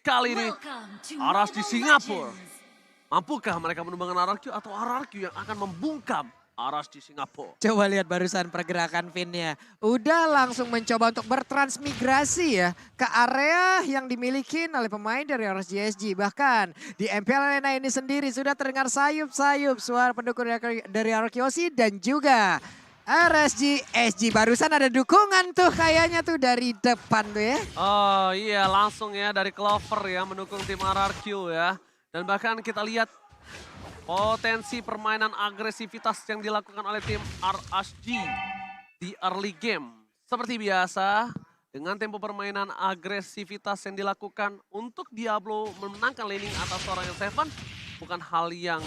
Kali ini Aras di Singapura. Mampukah mereka menumbangkan RRQ atau RRQ yang akan membungkam Aras di Singapura? Coba lihat barusan pergerakan Finn-nya. Udah langsung mencoba untuk bertransmigrasi ya ke area yang dimiliki oleh pemain dari Aras GSG. Bahkan di MPL Arena ini sendiri sudah terdengar sayup-sayup suara pendukung dari RRQ dan juga RSG SG. Barusan ada dukungan tuh kayaknya tuh dari depan tuh ya. Oh iya, langsung ya dari Clover ya mendukung tim RRQ ya. Dan bahkan kita lihat potensi permainan agresivitas yang dilakukan oleh tim RSG di early game. Seperti biasa, dengan tempo permainan agresivitas yang dilakukan untuk Diablo memenangkan laning atas seorang L7 bukan hal yang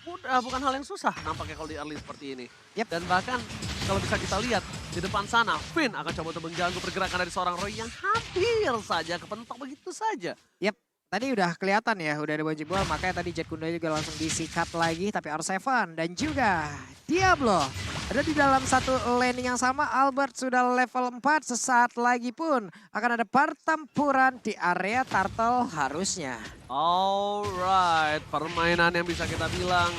mudah, bukan hal yang susah nampaknya kalau di early seperti ini. Yep. Dan bahkan kalau bisa kita lihat di depan sana, Finn akan coba untuk mengganggu pergerakan dari seorang Roy yang hampir saja kepentok begitu saja. Yep. Tadi udah kelihatan ya, udah ada baju bola, makanya tadi Jet Kunda juga langsung disikat lagi. Tapi R7 dan juga Diablo ada di dalam satu laning yang sama. Albert sudah level 4, sesaat lagi pun akan ada pertempuran di area Turtle harusnya. Alright, permainan yang bisa kita bilang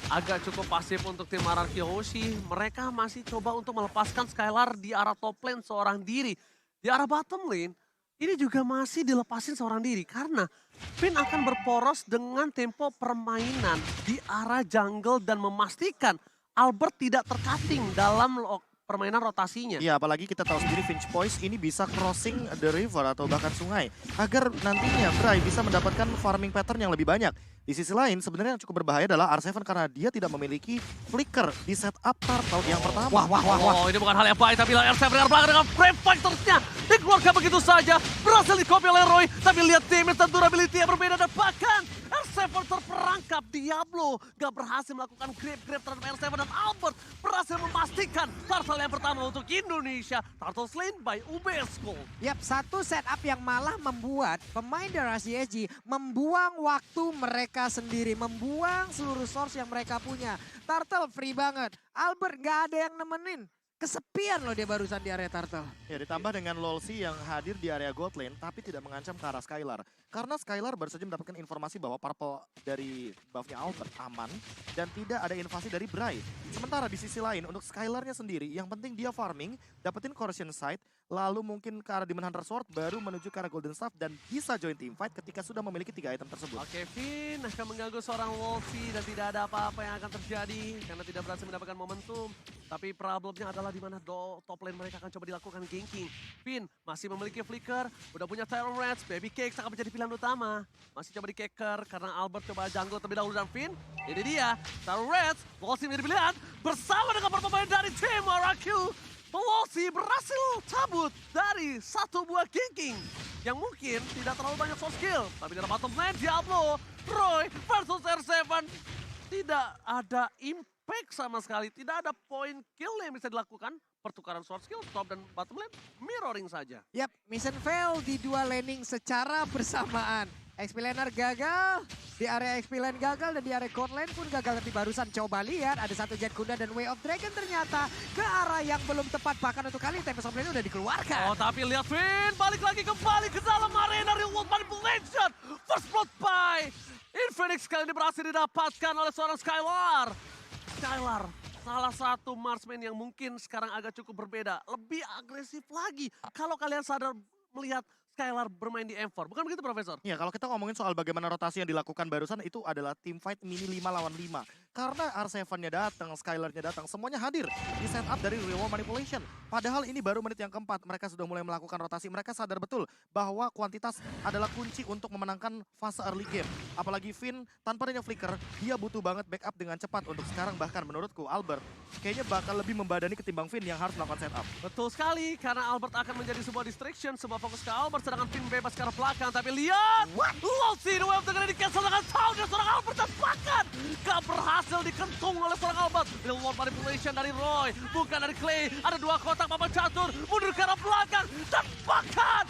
agak cukup pasif untuk tim RRQ Hoshi. Mereka masih coba untuk melepaskan Skylar di arah top lane seorang diri. Di arah bottom lane, ini juga masih dilepasin seorang diri karena Finn akan berporos dengan tempo permainan di arah jungle dan memastikan Albert tidak tercutting dalam permainan rotasinya. Iya, apalagi kita tahu sendiri Finch Poise ini bisa crossing the river atau bahkan sungai. Agar nantinya Bray bisa mendapatkan farming pattern yang lebih banyak. Di sisi lain sebenarnya yang cukup berbahaya adalah R7 karena dia tidak memiliki flicker di setup Turtle yang pertama. Oh, ini bukan hal yang baik tapi R7 dengan belakang dengan frame fighter-nya dikeluarkan begitu saja. Berhasil di-copy oleh Roy, tapi lihat damage dan durability yang berbeda dan bahkan R7 terperangkap. Diablo gak berhasil melakukan grab terhadap R7 dan Albert berhasil memastikan Turtle yang pertama untuk Indonesia. Turtle slain by UBS Gold. Yap, satu setup yang malah membuat pemain dari CSG membuang waktu mereka sendiri, membuang seluruh source yang mereka punya. Turtle free banget, Albert gak ada yang nemenin. Kesepian loh dia barusan di area Turtle. Ya, ditambah dengan Lolsi yang hadir di area gold lane tapi tidak mengancam ke arah Skylar. Karena Skylar baru saja mendapatkan informasi bahwa purple dari buffnya Albert aman dan tidak ada invasi dari Bray. Sementara di sisi lain untuk Skylarnya sendiri yang penting dia farming, dapetin Corrosion Sight, lalu mungkin ke arah Demon Hunter Sword baru menuju ke arah Golden Staff dan bisa join team fight ketika sudah memiliki 3 item tersebut. Oke, Finn akan mengganggu seorang Wolfie dan tidak ada apa-apa yang akan terjadi karena tidak berhasil mendapatkan momentum. Tapi problemnya adalah di mana top lane mereka akan coba dilakukan ganking. Finn masih memiliki flicker, udah punya Terror Rats, Baby Cakes akan menjadi pilihan utama. Masih coba di Keker karena Albert coba jungle terlebih dahulu dan Finn. Ini dia, Terror Rats, Wolfie menjadi pilihan bersama dengan perpemain dari tim RRQ. Wolfie berhasil cabut dari satu buah ganking yang mungkin tidak terlalu banyak soft skill. Tapi di bottom lane Diablo, Roy versus R7 tidak ada impact sama sekali. Tidak ada point kill yang bisa dilakukan. Pertukaran sword skill, top dan bottom lane, mirroring saja. Yap, mission fail di dua laning secara bersamaan. XP laner gagal, di area XP lane gagal dan di area gold lane pun gagal. Tapi barusan coba lihat ada satu Jet Kunda dan Way of Dragon ternyata ke arah yang belum tepat. Bahkan untuk kali Tempest of Lane udah dikeluarkan. Oh tapi lihat Finn balik lagi kembali ke dalam arena Real World Manipulation. First blood by Infinix kali ini berhasil didapatkan oleh seorang Skylar. Skylar salah satu marksman yang mungkin sekarang agak cukup berbeda. Lebih agresif lagi. Kalau kalian sadar melihat Skylar bermain di M4. Bukan begitu, Profesor? Ya, kalau kita ngomongin soal bagaimana rotasi yang dilakukan barusan itu adalah team fight mini 5 lawan 5. Karena R7-nya datang, Skylar-nya datang, semuanya hadir di setup dari Real World Manipulation. Padahal ini baru menit yang keempat, mereka sudah mulai melakukan rotasi. Mereka sadar betul bahwa kuantitas adalah kunci untuk memenangkan fase early game. Apalagi Finn, tanpa adanya flicker, dia butuh banget backup dengan cepat untuk sekarang. Bahkan menurutku, Albert kayaknya bakal lebih membadani ketimbang Finn yang harus melakukan setup. Betul sekali, karena Albert akan menjadi sebuah distraction, sebuah fokus ke Albert. Sedangkan Finn bebas ke arah belakang, tapi lihat! Lolsi, the wave dengan di-cancel dengan sound dan seorang Albert dan bahkan gak berhasil dikentung oleh seorang Albert. Real World Manipulation dari Roy, bukan dari Clay. Ada dua kotak papan catur, mundur ke arah belakang dan bahkan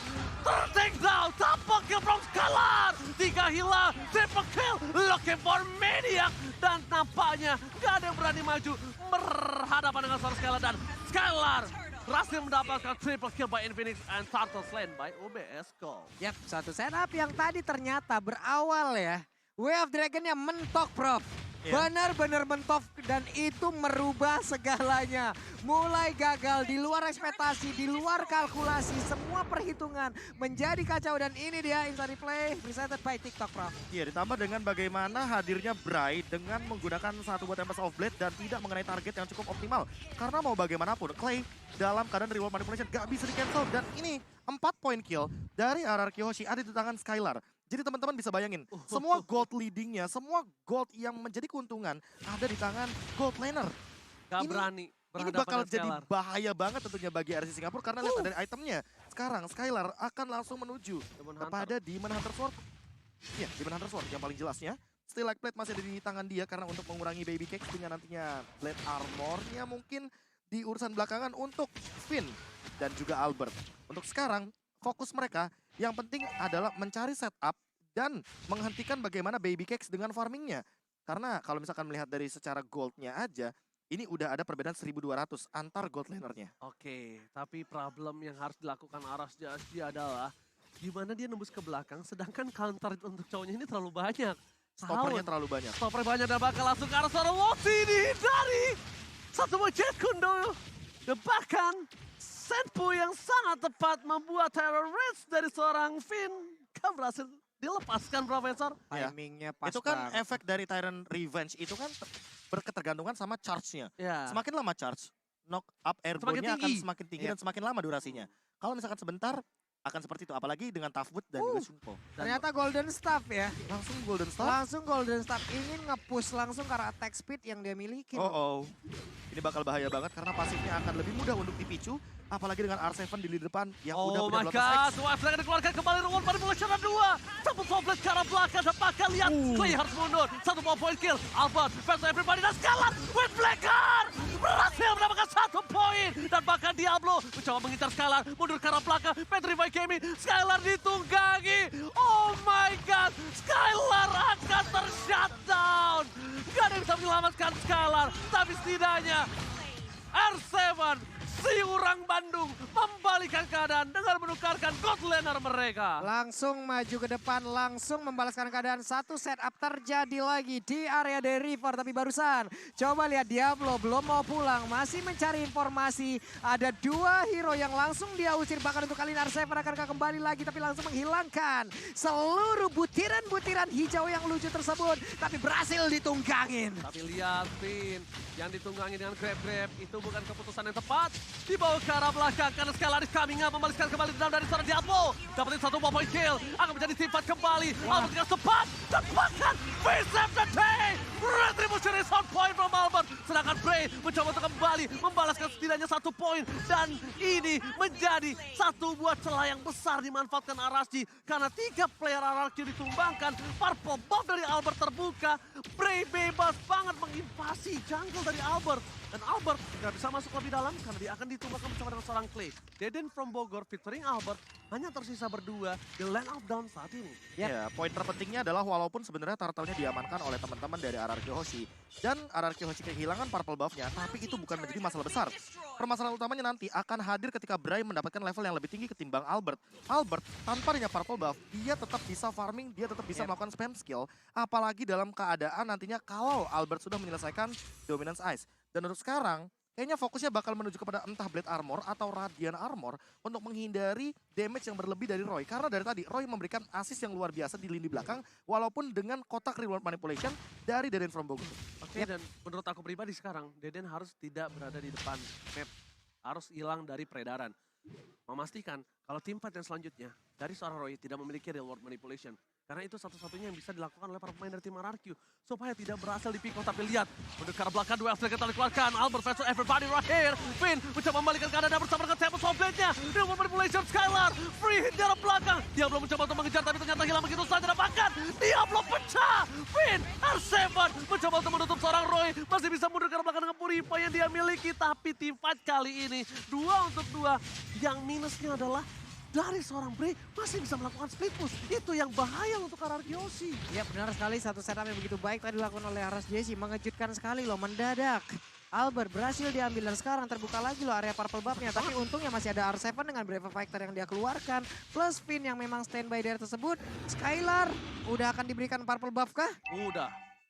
ter-take down. Tanpa kill from Skylar. 3 hilang, triple kill, looking for Maniac. Dan nampaknya gak ada yang berani maju berhadapan dengan seorang Skylar dan Skylar berhasil mendapatkan triple kill by Infinix and Turtle Slain by UBS Gold. Yap, satu setup yang tadi ternyata berawal ya. Way of Dragon-nya mentok, Prof. Iya. Benar-benar mentok dan itu merubah segalanya. Mulai gagal, di luar ekspektasi, di luar kalkulasi, semua perhitungan menjadi kacau. Dan ini dia Inside Replay presented by TikTok, Prof. Iya, ditambah dengan bagaimana hadirnya Bray dengan menggunakan satu buah Tempest of Blade dan tidak mengenai target yang cukup optimal. Karena mau bagaimanapun, Clay dalam keadaan reward manipulation gak bisa di-cancel. Dan ini 4 point kill dari RRQ Hoshi ada di tangan Skylar. Jadi teman-teman bisa bayangin, semua gold leadingnya, semua gold yang menjadi keuntungan ada di tangan gold laner. Gak Ini- berani Ini berhadapan bakal dengan jadi Skylar. bahaya banget tentunya bagi RC Singapura karena lihat dari itemnya. Sekarang Skylar akan langsung menuju Demon Hunter. kepada Demon Hunter Sword. Iya, Demon Hunter Sword yang paling jelasnya. Still Like Plate masih ada di tangan dia karena untuk mengurangi Baby Cakes dengan nantinya Blade Armor-nya mungkin di urusan belakangan untuk Finn dan juga Albert. Untuk sekarang, fokus mereka yang penting adalah mencari setup dan menghentikan bagaimana Baby Cakes dengan farmingnya. Karena kalau misalkan melihat dari secara goldnya aja, ini udah ada perbedaan 1200 antar gold lanernya. Oke, tapi problem yang harus dilakukan Aras Jasji adalah gimana dia nembus ke belakang sedangkan counter untuk cowoknya ini terlalu banyak. Stoppernya Tahun. terlalu banyak. Stopper banyak dan bakal langsung ke arah seorang Woxy dihindari. Satu buah Jet Kundo. Dan bahkan Senpu yang sangat tepat membuat terrorist dari seorang Finn. Kan berhasil dilepaskan Profesor. Ya. Timingnya pas Itu kan banget. efek dari Tyrant Revenge itu kan berketergantungan sama charge-nya. Ya. Semakin lama charge, knock up airborne-nya akan tinggi. semakin tinggi Iya. dan semakin lama durasinya. Kalau misalkan sebentar, akan seperti itu. Apalagi dengan Tough Boot dan juga Shunpo. Ternyata Golden Staff ya. Langsung Golden Star. Langsung Golden Staff ingin nge-push langsung karena attack speed yang dia miliki. Oh. Ini bakal bahaya banget karena pasifnya akan lebih mudah untuk dipicu. Apalagi dengan R7 di lini depan yang udah Oh my benar god, Wife akan dikeluarkan kembali reward manipulation ada 2. Satu toplet ke arah belakang dan bakal lihat Clay harus mundur. Satu more point kill, Albert versus everybody dan Skylar with Blacker berhasil mendapatkan 1 poin. Dan bahkan Diablo mencoba mengincar Skylar, mundur ke arah belakang, Petrify Gaming, Skylar ditunggangi. Oh my god, Skylar akan ter-shutdown. Gak ada yang bisa menyelamatkan Skylar, tapi setidaknya R7 si orang Bandung membalikan keadaan dengan menukarkan god laner mereka. Langsung maju ke depan, langsung membalaskan keadaan. Satu setup terjadi lagi di area dari River. Tapi barusan, coba lihat Diablo belum mau pulang. Masih mencari informasi. Ada 2 hero yang langsung dia usir. Bahkan untuk kali ini R7 akan kembali lagi. Tapi langsung menghilangkan seluruh butiran-butiran hijau yang lucu tersebut. Tapi berhasil ditunggangin. Tapi lihat Finn yang ditunggangi dengan grab-grab itu bukan keputusan yang tepat. Dibawa ke arah belakang karena Skylar coming up membalaskan kembali dendam dari seorang Diablo. Dapetin 1 point kill, akan menjadi sifat kembali. Albert dengan cepat dan bahkan face the day. Retribution is on point from Albert. Sedangkan Bray mencoba untuk kembali membalaskan setidaknya 1 poin. Dan ini menjadi satu buah celah yang besar dimanfaatkan Arashi. Karena 3 player RRQ ditumbangkan, purple buff dari Albert terbuka. Bray bebas banget menginvasi jungle dari Albert. Dan Albert tidak bisa masuk lebih dalam karena dia akan ditumbangkan bersama dengan seorang Clay. Deden from Bogor featuring Albert hanya tersisa berdua di lane of down saat ini. Ya, poin terpentingnya adalah walaupun sebenarnya turtle-nya diamankan oleh teman-teman dari RRQ Hoshi. Dan RRQ Hoshi kehilangan purple buff-nya, tapi itu bukan menjadi masalah besar. Permasalahan utamanya nanti akan hadir ketika Bray mendapatkan level yang lebih tinggi ketimbang Albert. Albert, tanpa adanya purple buff, dia tetap bisa farming, dia tetap bisa melakukan spam skill. Apalagi dalam keadaan nantinya kalau Albert sudah menyelesaikan Dominance Ice. Dan untuk sekarang, kayaknya fokusnya bakal menuju kepada entah Blade Armor atau Radiant Armor untuk menghindari damage yang berlebih dari Roy. Karena dari tadi, Roy memberikan assist yang luar biasa di lini belakang, walaupun dengan kotak reward manipulation dari Deden from Bogor. Oke, dan menurut aku pribadi sekarang, Deden harus tidak berada di depan map. Harus hilang dari peredaran. Memastikan kalau tim fight yang selanjutnya dari seorang Roy tidak memiliki reward manipulation. Karena itu satu-satunya yang bisa dilakukan oleh para pemain dari tim RRQ. Supaya tidak berhasil dipikul, tapi lihat. Mendekat belakang, dua aspek kita dikeluarkan. Albert versus everybody right here. Finn mencoba membalikan keadaan bersama dengan Tempest of Blade-nya. Reward manipulation Skylar. Free hit dari belakang. Diablo mencoba untuk mengejar, tapi ternyata hilang begitu saja. Dan bahkan Diablo pecah. Finn, R7 mencoba untuk menutup seorang Roy. Masih bisa mundur ke belakang dengan Purify yang dia miliki. Tapi tim fight kali ini 2 untuk 2. Yang minusnya adalah dari seorang Bray masih bisa melakukan split push. Itu yang bahaya untuk RRQ Hoshi. Ya benar sekali, satu setup yang begitu baik tadi dilakukan oleh Aras Jesse. Mengejutkan sekali loh, mendadak. Albert berhasil diambil dan sekarang terbuka lagi loh area purple buff-nya. Tapi untungnya masih ada R7 dengan Brave Fighter yang dia keluarkan. Plus Finn yang memang standby dari tersebut. Skylar udah akan diberikan purple buff kah?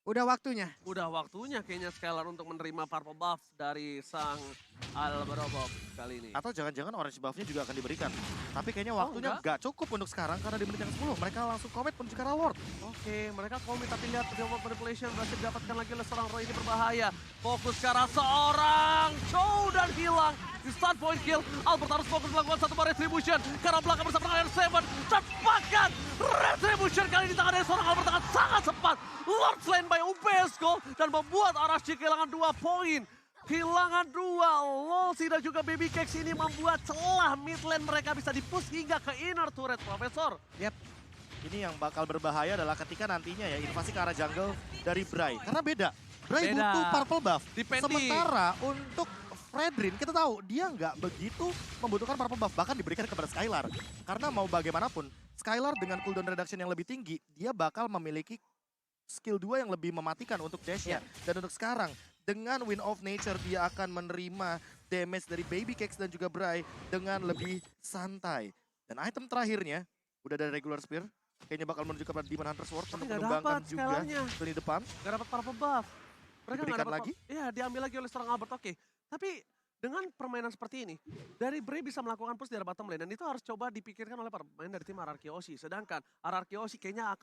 Udah waktunya. Udah waktunya kayaknya Skylar untuk menerima purple buff dari sang Alberobov kali ini. Atau jangan-jangan orange buff-nya juga akan diberikan. Tapi kayaknya Oh, waktunya enggak? nggak cukup untuk sekarang karena di menit yang 10 mereka langsung commit menuju ke arah Lord. Oke, mereka komit tapi lihat Real World Manipulation berhasil didapatkan lagi oleh seorang Roy, ini berbahaya. Fokus ke arah seorang Chow dan hilang. Di start point kill, Albert harus fokus melakukan satu bar retribution. Karena belakang bersama dengan R7, cepatkan retribution kali ini di tangan dari seorang Albert akan sangat cepat. Lord slain by UPS Gold dan membuat Arashi kehilangan 2 poin. Kehilangan 2, Lolsi dan juga Baby Cakes ini membuat celah mid lane mereka bisa di-push hingga ke inner turret, Profesor. Yap. Ini yang bakal berbahaya adalah ketika nantinya ya invasi ke arah jungle dari Bray. Karena beda. Bray Beda. butuh purple buff. Depending. Sementara untuk Fredrin kita tahu dia nggak begitu membutuhkan purple buff. Bahkan diberikan kepada Skylar. Karena mau bagaimanapun, Skylar dengan cooldown reduction yang lebih tinggi, dia bakal memiliki skill 2 yang lebih mematikan untuk dash-nya. Dan untuk sekarang, dengan Wind of Nature dia akan menerima damage dari Baby Cakes dan juga Bray dengan lebih santai. Dan item terakhirnya, udah ada regular spear. Kayaknya bakal menuju kepada Demon Hunter Sword untuk nggak menumbangkan dapat juga Skylarnya. lini depan. Gak dapat purple buff. Mereka nggak Diberikan dapat lagi? Iya, diambil lagi oleh seorang Albert, oke. Tapi dengan permainan seperti ini, dari Bray bisa melakukan push di arah bottom lane. Dan itu harus coba dipikirkan oleh pemain dari tim RRQ Oshi. Sedangkan RRQ Oshi kayaknya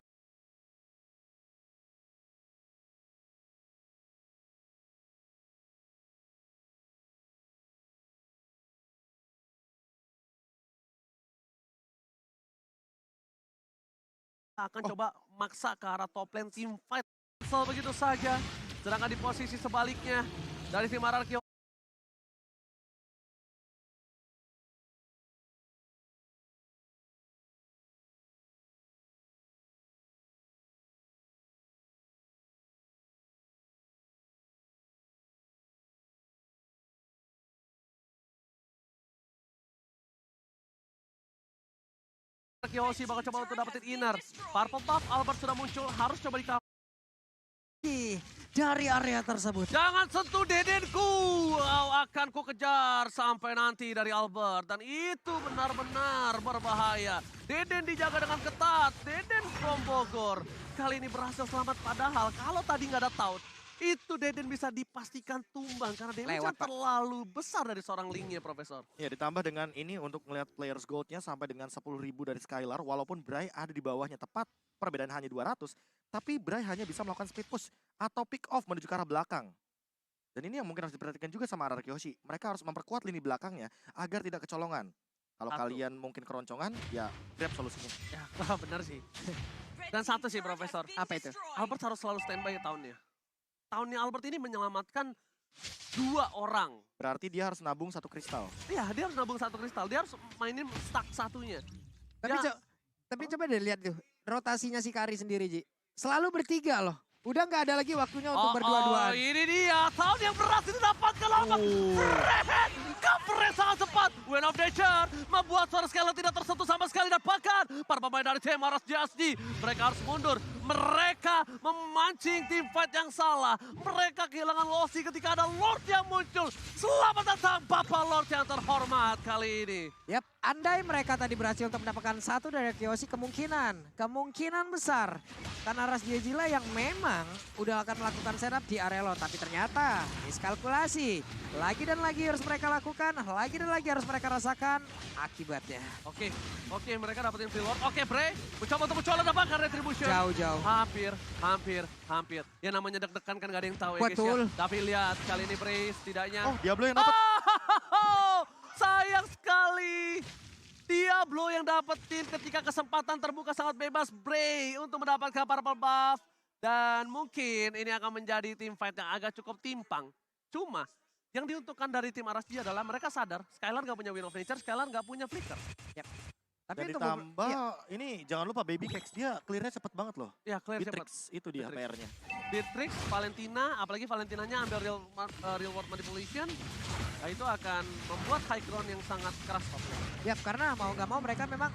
akan coba maksa ke arah top lane team fight. Kesel begitu saja. Sedangkan di posisi sebaliknya dari tim RRQ Oshi bakal coba untuk dapetin inner. Purple buff Albert sudah muncul, harus coba di Dari area tersebut. Jangan sentuh Dedenku, akan ku kejar sampai nanti dari Albert. Dan itu benar-benar berbahaya. Deden dijaga dengan ketat, Deden from Bogor. Kali ini berhasil selamat padahal kalau tadi nggak ada taunt, itu Deden bisa dipastikan tumbang karena damage-nya Lewat, Pak. terlalu besar dari seorang Lingnya, Profesor. Ya ditambah dengan ini untuk melihat players goldnya sampai dengan 10.000 dari Skylar. Walaupun Bray ada di bawahnya tepat, perbedaan hanya 200. Tapi Bray hanya bisa melakukan speed push atau pick off menuju ke arah belakang. Dan ini yang mungkin harus diperhatikan juga sama RRQ Oshi. Mereka harus memperkuat lini belakangnya agar tidak kecolongan. Kalau Satu. kalian mungkin keroncongan, ya grab solusinya. Ya, benar sih. Dan satu sih, Profesor. Apa itu? Albert harus selalu standby tahunnya. Tahunnya Albert ini menyelamatkan 2 orang. Berarti dia harus nabung 1 kristal. Iya, dia harus nabung 1 kristal. Dia harus mainin stack satunya. Tapi, Ya. tapi coba deh lihat tuh rotasinya si Kari sendiri, Ji. Selalu bertiga loh. Udah nggak ada lagi waktunya untuk berdua-duaan. Ini dia. Tahun yang berhasil didapatkan Albert. Fred, covernya sangat cepat. Wind of Nature membuat suara Skylar tidak tersentuh sama sekali. Dan bahkan para pemain dari tim RSJSD, mereka harus mundur. Mereka memancing tim fight yang salah. Mereka kehilangan Losi ketika ada Lord yang muncul. Selamat datang Bapak Lord yang terhormat kali ini. Yap, andai mereka tadi berhasil untuk mendapatkan 1 dari Kyoshi, kemungkinan besar. Karena Ras Jejila yang memang udah akan melakukan setup di area Lord. Tapi ternyata miskalkulasi. Lagi dan lagi harus mereka lakukan, lagi dan lagi harus mereka rasakan akibatnya. Oke, mereka dapetin free Lord. Oke, Bray, mencoba untuk mendapatkan retribution. Jauh-jauh. Hampir. Ya namanya deg-degan kan gak ada yang tahu ya guys Betul. ya. Tapi lihat kali ini Bray setidaknya. Oh, Diablo yang dapat. Sayang sekali. Diablo yang dapetin ketika kesempatan terbuka sangat bebas Bray untuk mendapatkan purple buff. Dan mungkin ini akan menjadi tim fight yang agak cukup timpang. Cuma yang diuntukkan dari tim RSG adalah mereka sadar Skylar gak punya Wind of Nature, Skylar gak punya Flicker. Tapi Dan itu ditambah iya. ini jangan lupa Baby Cakes dia clearnya cepet banget loh. Ya, clear cepat. Bitrix itu dia Bitrix. PR-nya. Beatrix, Valentina, apalagi Valentinanya ambil real world manipulation, nah itu akan membuat high ground yang sangat keras top lane. Yap, karena mau nggak mau mereka memang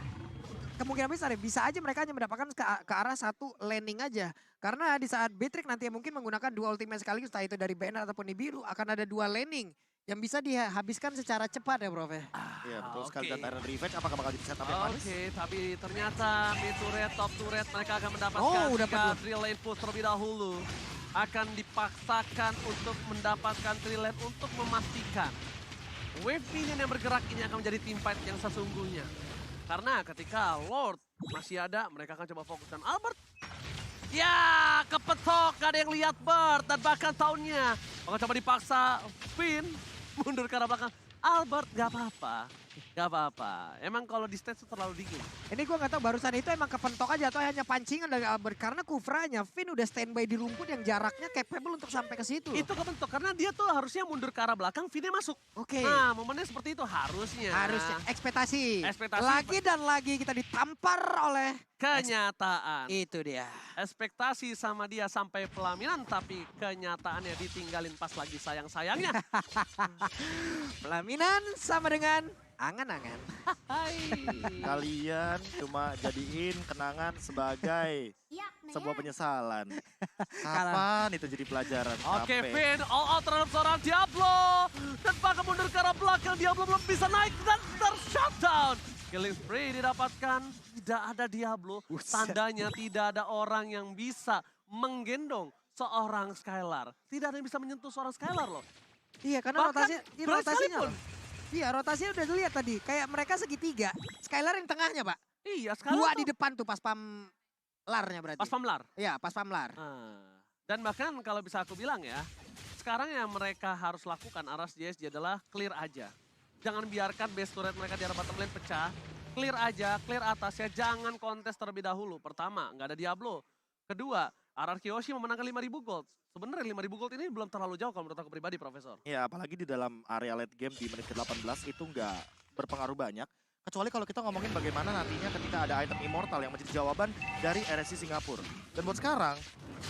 kemungkinan besar ya, bisa aja mereka hanya mendapatkan ke arah satu landing aja. Karena di saat Beatrix nanti mungkin menggunakan dua ultimate sekaligus, entah itu dari Banner ataupun Nibiru, akan ada dua landing yang bisa dihabiskan secara cepat ya Prof ya. Iya betul sekali, oke. dan Iron Revenge apakah bakal jadi setup yang manis? Oke, tapi ternyata mid turret, top turret mereka akan mendapatkan Oh, dapat 3 dua. drill lane push terlebih dahulu. Akan dipaksakan untuk mendapatkan drill lane untuk memastikan wave minion yang bergerak ini akan menjadi team fight yang sesungguhnya. Karena ketika Lord masih ada, mereka akan coba fokuskan Albert. Ya, kepetok, gak ada yang lihat Bert, dan bahkan tahunnya. Maka coba dipaksa, Finn mundur ke arah belakang. Albert, gak apa-apa, gak apa-apa. Emang kalau di stage itu terlalu dingin. Ini gue gak tahu barusan itu emang kepentok aja atau hanya pancingan dari Albert. Karena Kufranya, Finn udah standby di rumput yang jaraknya capable untuk sampai ke situ. Itu kebentuk, karena dia tuh harusnya mundur ke arah belakang, Finnnya masuk. Oke. Nah, momennya seperti itu harusnya. Harusnya ekspektasi. Ekspektasi. Lagi dan lagi kita ditampar oleh Kenyataan. itu dia. Ekspektasi sama dia sampai pelaminan, tapi kenyataannya ditinggalin pas lagi sayang-sayangnya. Pelaminan sama dengan angan-angan. Hai. Kalian cuma jadiin kenangan sebagai sebuah penyesalan. Kapan itu jadi pelajaran? Oke, Capek. Finn all out terhadap seorang Diablo. Dan bahkan mundur ke arah belakang, Diablo belum bisa naik dan ter-shutdown. Killing spree didapatkan, tidak ada Diablo. Buset. Tandanya tidak ada orang yang bisa menggendong seorang Skylar. Tidak ada yang bisa menyentuh seorang Skylar loh. Iya karena Bahkan rotasinya Bryce loh. sekalipun. Iya rotasinya udah dilihat tadi. Kayak mereka segitiga. Skylar yang tengahnya Pak. Iya, Skylar Dua tuh di depan tuh pas pamlarnya berarti. pas pamlar. Iya pas pamlar. Dan bahkan kalau bisa aku bilang ya, sekarang yang mereka harus lakukan Aras JSG adalah clear aja. Jangan biarkan base turret mereka di arah bottom lane pecah. Clear aja, clear atasnya, jangan kontes terlebih dahulu. Pertama, nggak ada Diablo. Kedua, RRQ Yoshi memenangkan 5.000 gold. Sebenarnya 5.000 gold ini belum terlalu jauh kalau menurut aku pribadi, Profesor. Ya apalagi di dalam area late game di menit ke-18 itu nggak berpengaruh banyak. Kecuali kalau kita ngomongin bagaimana nantinya ketika ada item immortal yang menjadi jawaban dari RSC Singapura. Dan buat sekarang,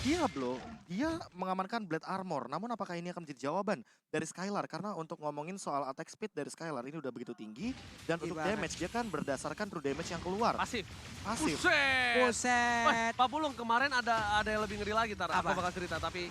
Diablo, dia mengamankan Blade Armor. Namun apakah ini akan menjadi jawaban dari Skylar? Karena untuk ngomongin soal attack speed dari Skylar ini udah begitu tinggi. Dan untuk Gimana? damage, dia kan berdasarkan true damage yang keluar. Pasif. Pasif. Buset! Buset. Wah, Pak Pulung kemarin ada yang lebih ngeri lagi, Tar. Aku Apa? bakal cerita, tapi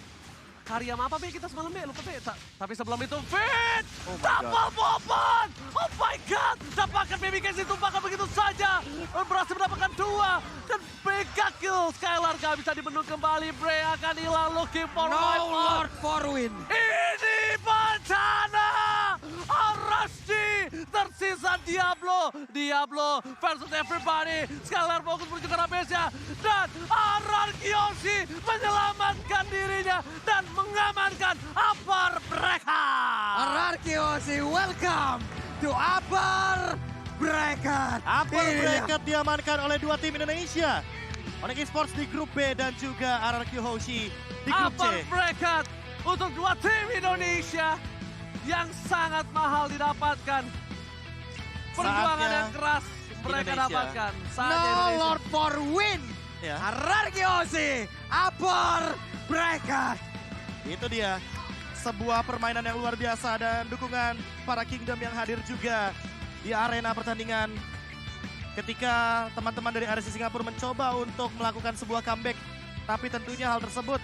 karya apa Be kita semalam Be? Lupa Be. Tapi sebelum itu, Fit! Oh my Double bomban! Oh my God! Dapatkan baby case ditumpahkan begitu saja. Berhasil mendapatkan 2. Dan mega kill. Skylar gak bisa dibendung kembali. Bray akan hilang looking for No wipe out. Lord for win. Ini bencana! Arasdi tersisa Diablo. Diablo versus everybody. Skylar fokus menuju ke arah base-nya. Dan Ararkioshi menyelamatkan dirinya dan mengamankan Upper mereka. Ararkioshi welcome to Upper Bracket. Upper Ini dia. bracket diamankan oleh dua tim Indonesia. Onyx Esports di grup B dan juga RRQ Hoshi di grup C. Upper bracket untuk 2 tim Indonesia yang sangat mahal didapatkan. Perjuangan Saatnya yang keras mereka Indonesia. dapatkan. Saatnya No Indonesia. Lord for win. Ya, Ararkioshi Upper Bracket. itu dia. Sebuah permainan yang luar biasa dan dukungan para Kingdom yang hadir juga di arena pertandingan. Ketika teman-teman dari RSC Singapura mencoba untuk melakukan sebuah comeback. Tapi tentunya hal tersebut